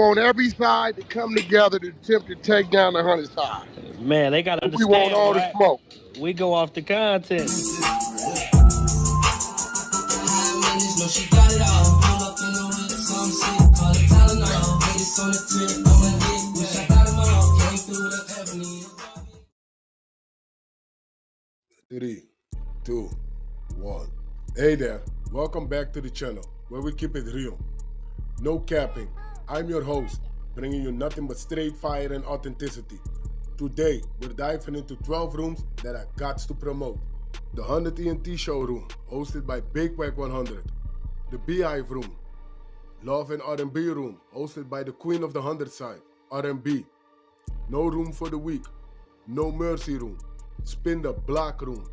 want every side to come together to attempt to take down the 100 side. Man, they gotta We want understand, all the right? smoke. We go off the content. Three, two, one. Hey there, welcome back to the channel where we keep it real. No capping. I'm your host, bringing you nothing but straight fire and authenticity. Today, we're diving into 12 rooms that I got to promote. The 100 ENT showroom, hosted by Big Wack100. The Beehive room. Love and R&B room, hosted by the queen of the 100 side, R&B. No room for the weak. No mercy room. Spin the block room.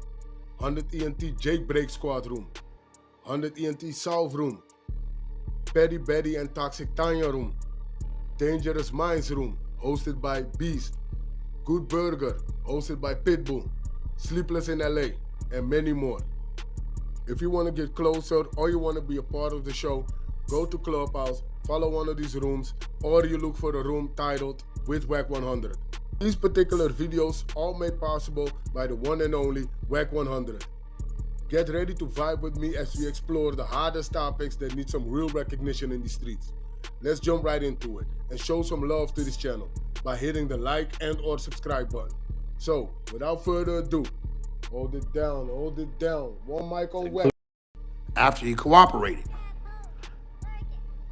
100 ENT jailbreak squad room. 100 ENT solve room. Petty Betty and Toxic Tanya room. Dangerous Minds room, hosted by Beast. Good Burger, hosted by Pitbull. Sleepless in LA, and many more. If you want to get closer or you want to be a part of the show, go to Clubhouse, follow one of these rooms, or you look for a room titled with Wack100. These particular videos all made possible by the one and only Wack100. Get ready to vibe with me as we explore the hardest topics that need some real recognition in the streets. Let's jump right into it and show some love to this channel by hitting the like and or subscribe button. So, without further ado, hold it down. One mic on Wack. After he cooperated.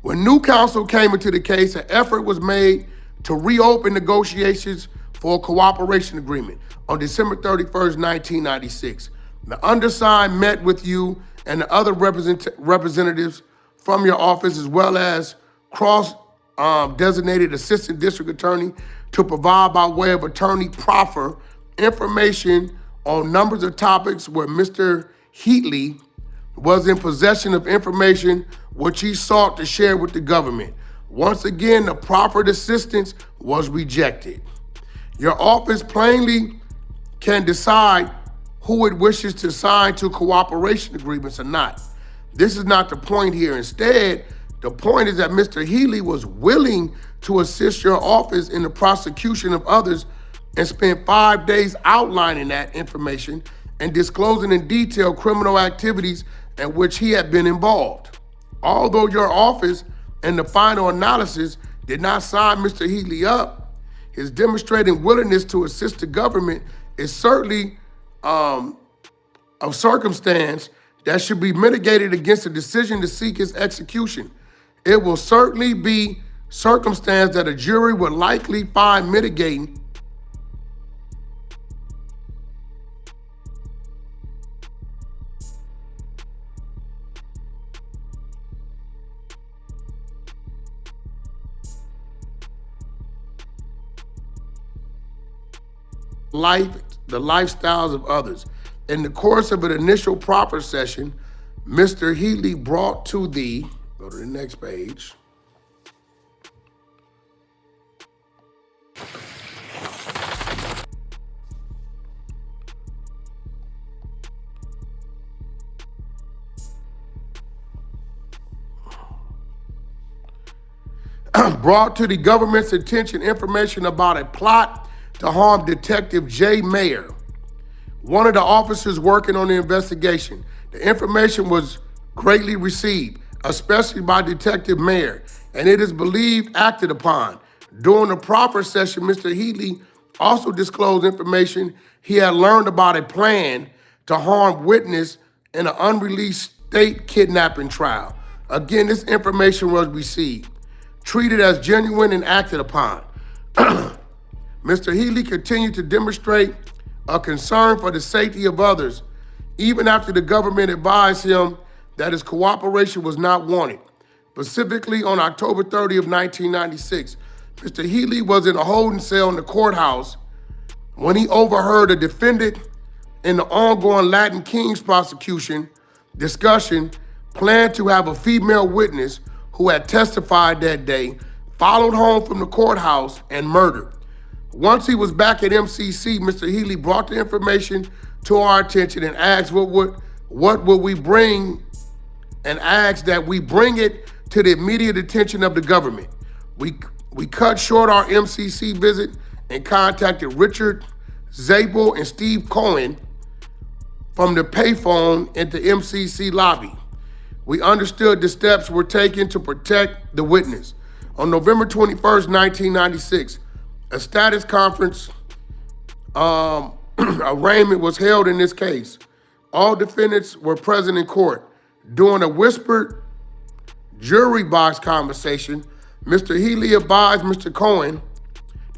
When new counsel came into the case, an effort was made to reopen negotiations for a cooperation agreement on December 31st, 1996. The undersigned met with you and the other representatives from your office, as well as designated assistant district attorney, to provide by way of attorney proffer information on numbers of topics where Mr. Heatley was in possession of information which he sought to share with the government. Once again, the proffered assistance was rejected. Your office plainly can decide who it wishes to sign to cooperation agreements or not. This is not the point here. Instead, the point is that Mr. Heatley was willing to assist your office in the prosecution of others and spent 5 days outlining that information and disclosing in detail criminal activities in which he had been involved. Although your office and the final analysis did not sign Mr. Heatley up, his demonstrating willingness to assist the government is certainly of circumstance that should be mitigated against a decision to seek his execution. It will certainly be circumstance that a jury would likely find mitigating the lifestyles of others. In the course of an initial proffer session, Mr. Heatley brought to the, go to the next page, brought to the government's attention information about a plot to harm Detective Jay Mayer, one of the officers working on the investigation. The information was greatly received, especially by Detective Mayer, and it is believed acted upon. During the proffer session, Mr. Heatley also disclosed information he had learned about a plan to harm witness in an unreleased state kidnapping trial. Again, this information was received, treated as genuine and acted upon. Mr. Heatley continued to demonstrate a concern for the safety of others, even after the government advised him that his cooperation was not wanted. Specifically, on October 30 of 1996, Mr. Heatley was in a holding cell in the courthouse when he overheard a defendant in the ongoing Latin Kings prosecution discussion planned to have a female witness who had testified that day followed home from the courthouse and murdered. Once he was back at MCC, Mr. Heatley brought the information to our attention and asked what would we bring, and asked that we bring it to the immediate attention of the government. We cut short our MCC visit and contacted Richard Zabel and Steve Cohen from the payphone at the MCC lobby. We understood the steps were taken to protect the witness. On November 21st, 1996, a status conference arraignment was held in this case. All defendants were present in court. During a whispered jury box conversation, Mr. Healy advised Mr. Cohen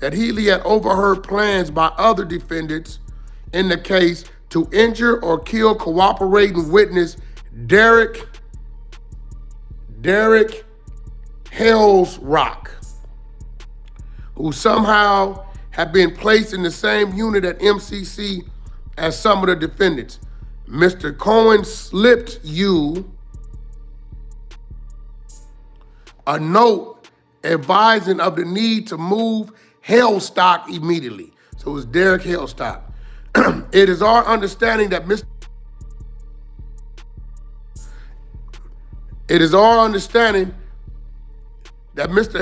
that Healy had overheard plans by other defendants in the case to injure or kill cooperating witness Derek Hellsrock, who somehow had been placed in the same unit at MCC as some of the defendants. Mr. Cohen slipped you a note advising of the need to move Hellstock immediately. So it was Derek Hellstock. It is our understanding that Mr.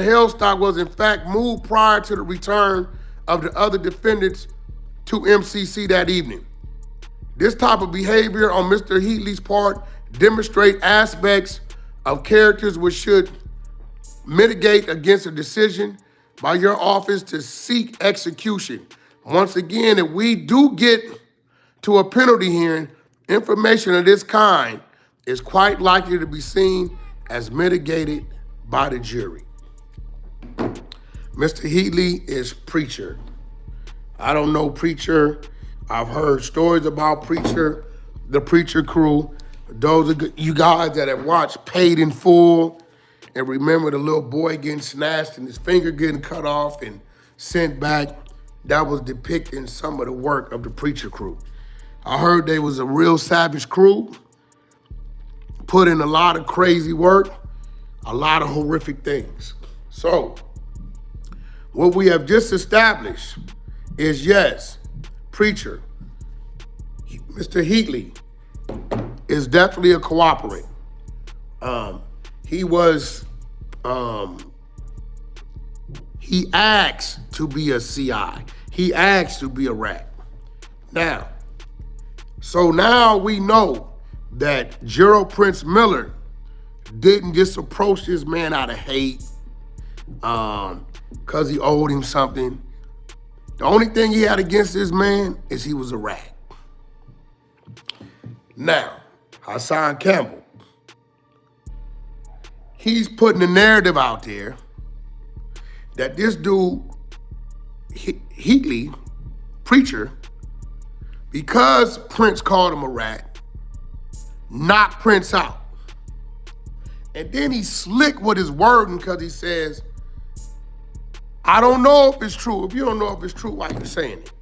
Hellstock was in fact moved prior to the return of the other defendants to MCC that evening. This type of behavior on Mr. Heatley's part demonstrate aspects of characters which should mitigate against a decision by your office to seek execution. Once again, if we do get to a penalty hearing, information of this kind is quite likely to be seen as mitigated by the jury. Mr. Heatley is Preacher. I don't know Preacher. I've heard stories about Preacher, the Preacher crew. Those are you guys that have watched Paid in Full and remember the little boy getting snatched and his finger getting cut off and sent back. That was depicting some of the work of the Preacher crew. I heard they was a real savage crew, put in a lot of crazy work, a lot of horrific things. So, what we have just established is, yes, Preacher, Mr. Heatley, is definitely a cooperator. He asked to be a CI. He asked to be a rat. Now we know that Gerald Prince Miller didn't just approach this man out of hate because he owed him something. The only thing he had against this man is he was a rat. Now, Hassan Campbell, he's putting the narrative out there that this dude, Heatley, Preacher, because Prince called him a rat, knocked Prince out. And then he slick with his wording because he says, I don't know if it's true. If you don't know if it's true, why are you saying it?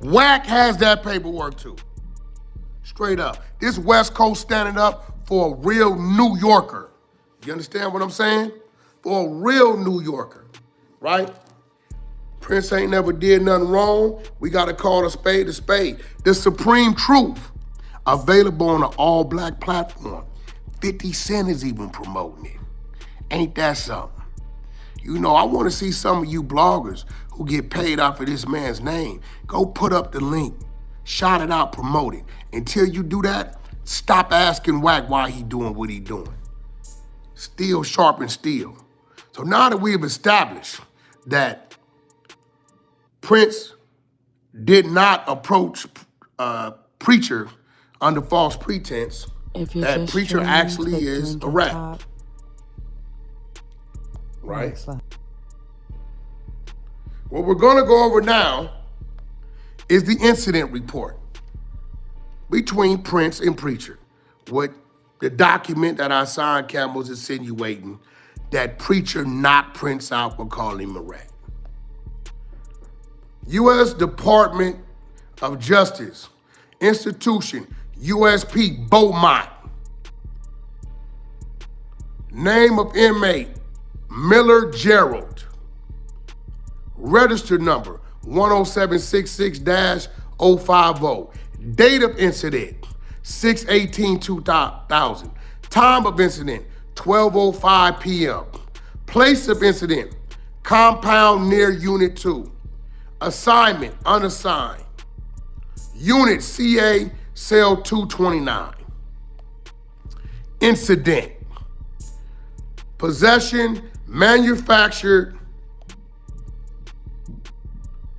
Wack has that paperwork too. Straight up. This West Coast standing up for a real New Yorker. You understand what I'm saying? For a real New Yorker, right? Prince ain't never did nothing wrong. We gotta call a spade a spade. The Supreme Truth, available on an all-black platform. 50 Cent is even promoting it. Ain't that something? You know, I wanna see some of you bloggers who get paid off of this man's name. Go put up the link, shout it out, promote it. Until you do that, stop asking Wack why he doing what he doing. Steel sharpen steel. So now that we have established that Prince did not approach Preacher under false pretense, that Preacher actually is a rat. Right? What we're gonna go over now is the incident report between Prince and Preacher. What the document that Hassan Campbell's insinuating that Preacher knocked Prince out for calling him a rat. U.S. Department of Justice, institution, USP Beaumont. Name of inmate, Miller Gerald. Register number, 10766-050. Date of incident, 6/18/2000. Time of incident, 12:05 p.m. Place of incident, compound near Unit 2. Assignment, unassigned. Unit CA, cell 229. Incident, possession, manufactured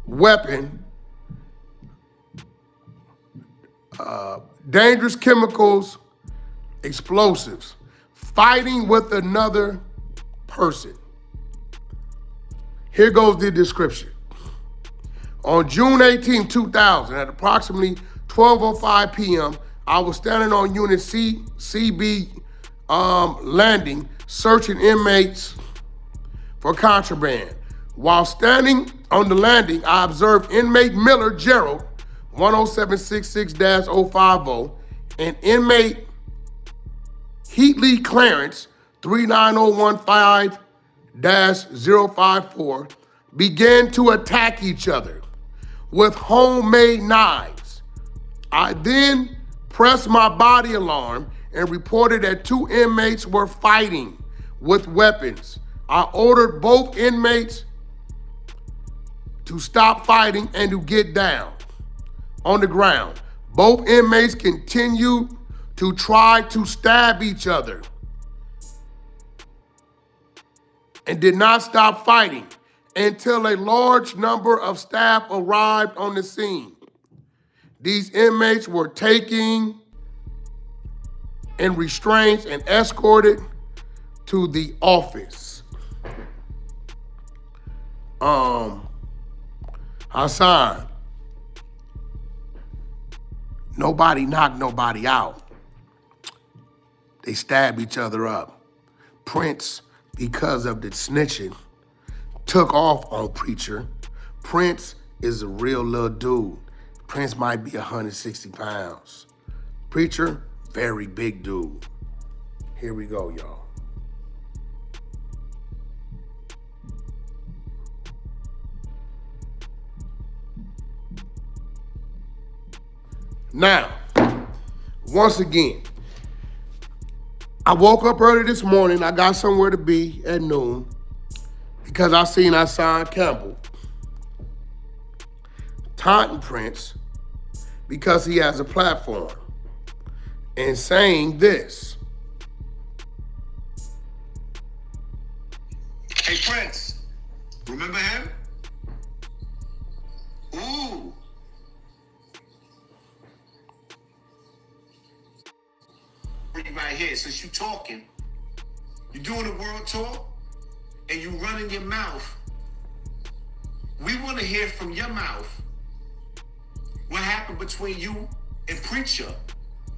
weapon, dangerous chemicals, explosives, fighting with another person. Here goes the description. On June 18, 2000, at approximately 12:05 p.m., I was standing on Unit CB landing, searching inmates for contraband. While standing on the landing, I observed inmate Miller Gerald, 10766-050, and inmate Heatley Clarence, 39015-054, began to attack each other with homemade knives. I then pressed my body alarm and reported that 2 inmates were fighting with weapons. I ordered both inmates to stop fighting and to get down on the ground. Both inmates continued to try to stab each other and did not stop fighting until a large number of staff arrived on the scene. These inmates were taken in restraints and escorted to the office. Hassan, nobody knocked nobody out. They stabbed each other up. Prince, because of the snitching, took off on Preacher. Prince is a real little dude. Prince might be 160 pounds. Preacher, very big dude. Here we go, y'all. Now, once again, I woke up early this morning. I got somewhere to be at noon because I seen Hassan Campbell taunting Prince because he has a platform and saying this. Hey, Prince, remember him? Ooh. Right here, since you talking, you doing a world tour, and you running your mouth. We want to hear from your mouth what happened between you and Preacher.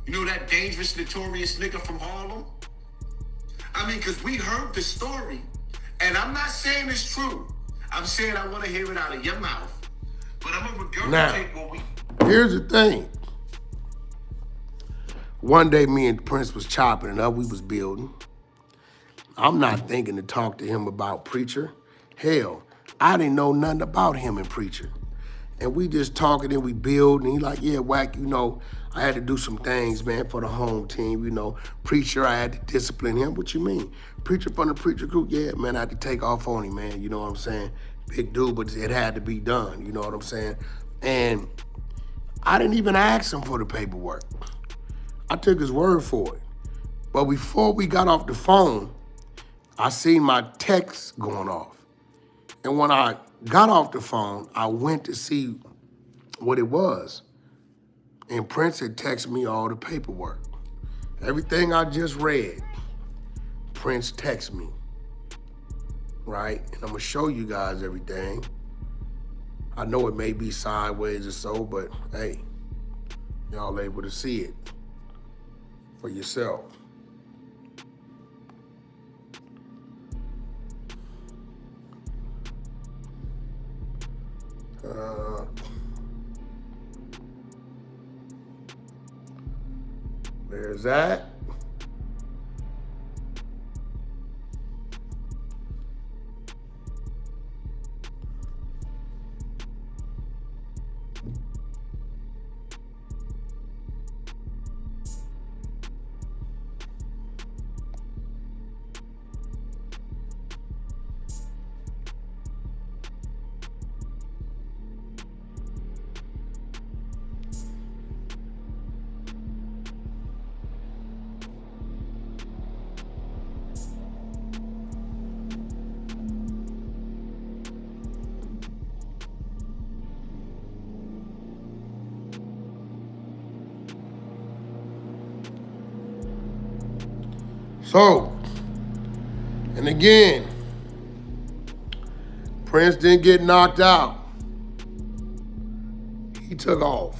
You know that dangerous, notorious nigga from Harlem? I mean, because we heard the story, and I'm not saying it's true. I'm saying I want to hear it out of your mouth. But I'm going to regurgitate what we... Here's the thing. One day, me and Prince was chopping it up. We was building. I'm not thinking to talk to him about Preacher. Hell, I didn't know nothing about him and Preacher. And we just talking and we build, and he like, yeah, Wack, you know, I had to do some things, man, for the home team, you know. Preacher, I had to discipline him. What you mean? Preacher from the Preacher group? Yeah, man, I had to take off on him, man, you know what I'm saying? Big dude, but it had to be done, you know what I'm saying? And I didn't even ask him for the paperwork. I took his word for it. But before we got off the phone, I seen my text going off. And when I got off the phone, I went to see what it was. And Prince had texted me all the paperwork. Everything I just read, Prince texted me, right? And I'm gonna show you guys everything. I know it may be sideways or so, but hey, y'all able to see it for yourself. There's that. So, and again, Prince didn't get knocked out. He took off.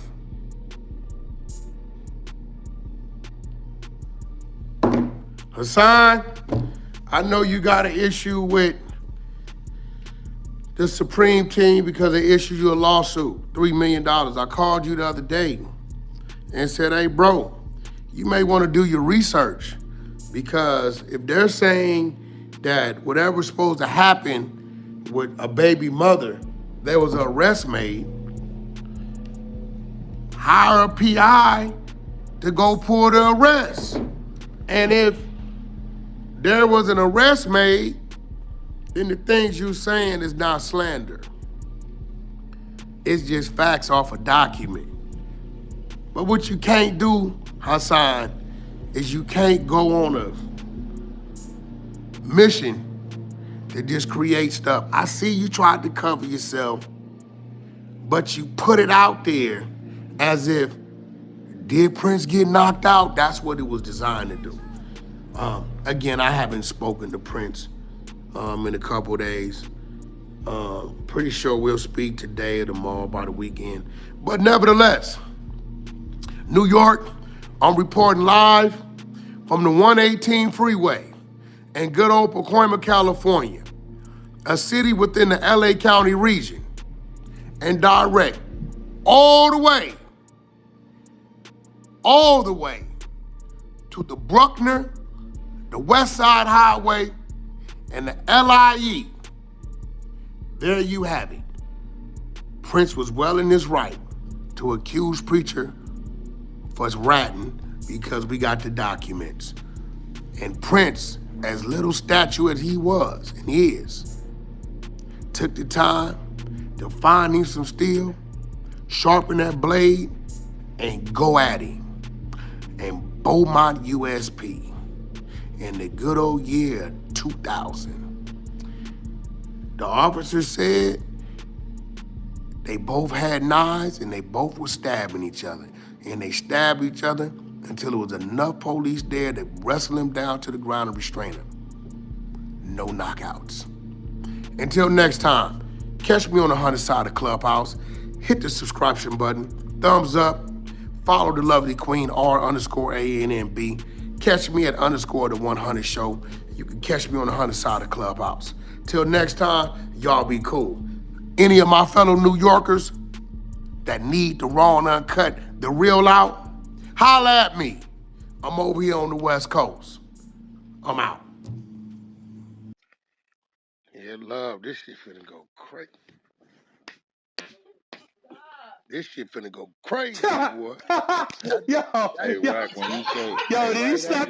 Hassan, I know you got an issue with the Supreme Team because they issued you a lawsuit, $3 million. I called you the other day and said, hey, bro, you may want to do your research because if they're saying that whatever's supposed to happen with a baby mother, there was an arrest made, hire a PI to go pull the arrest. And if there was an arrest made, then the things you're saying is not slander. It's just facts off a document. But what you can't do, Hassan, is you can't go on a mission to just create stuff. I see you tried to cover yourself, but you put it out there as if, did Prince get knocked out? That's what it was designed to do. Again, I haven't spoken to Prince in a couple days. Pretty sure we'll speak today or tomorrow by the weekend. But nevertheless, New York, I'm reporting live from the 118 freeway in good old Pacoima, California, a city within the LA County region, and direct all the way to the Bruckner, the West Side Highway, and the LIE. There you have it. Prince was well in his right to accuse Preacher for ratting because we got the documents. And Prince, as little statue as he was and is, took the time to find him some steel, sharpen that blade, and go at him. And Beaumont, USP, in the good old year 2000. The officer said they both had knives and they both were stabbing each other. And they stabbed each other until there was enough police there to wrestle him down to the ground and restrain him. No knockouts. Until next time, catch me on the 100 side of Clubhouse. Hit the subscription button, thumbs up, follow the lovely queen R_ANNB. Catch me at _ the 100 show. You can catch me on the 100 side of Clubhouse. Till next time, y'all be cool. Any of my fellow New Yorkers that need the raw and uncut, the real out, holla at me. I'm over here on the West Coast. I'm out. Yeah, love, this shit finna go crazy. This shit finna go crazy, boy. Yo, Hey, Wack, when you say, did he slap